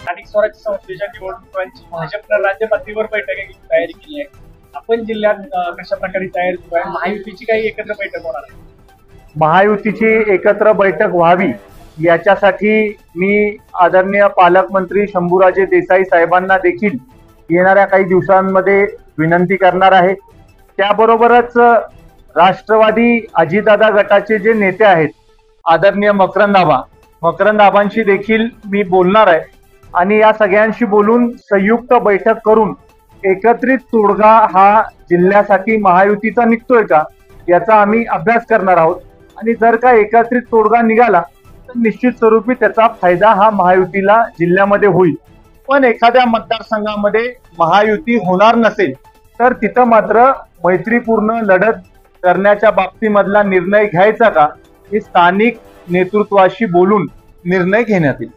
स्थानिक स्वराज्य संस्थेच्या निवडणुकांची भाजपनं राज्य पातळीवर बैठक तयारी केली आहे. आपण जिल्ह्यात कशा प्रकारे तयारी सुरू आहे? महायुतीची काही एकत्र बैठक होणार आहे? महायुतीची एकत्र बैठक व्हावी याच्यासाठी मी आदरणीय पालकमंत्री शंभूराजे देसाई साहेबांना देखील येणाऱ्या काही दिवसांमध्ये विनंती करणार आहे. त्याबरोबरच राष्ट्रवादी अजितदादा गटाचे जे नेते आहेत आदरणीय मकरंद आबांशी देखील मी बोलणार आहे आणि या सगळ्यांशी बोलून संयुक्त बैठक करून एकत्रित तोडगा हा जिल्ह्यासाठी महायुतीचा निघतोय का याचा आम्ही अभ्यास करणार आहोत. आणि जर का एकत्रित तोडगा निघाला तर निश्चित स्वरूपी त्याचा फायदा हा महायुतीला जिल्ह्यामध्ये होईल. पण एखाद्या मतदारसंघामध्ये महायुती होणार नसेल तर तिथं मात्र मैत्रीपूर्ण लढत करण्याच्या बाबतीमधला निर्णय घ्यायचा का हे स्थानिक नेतृत्वाशी बोलून निर्णय घेण्यात येईल.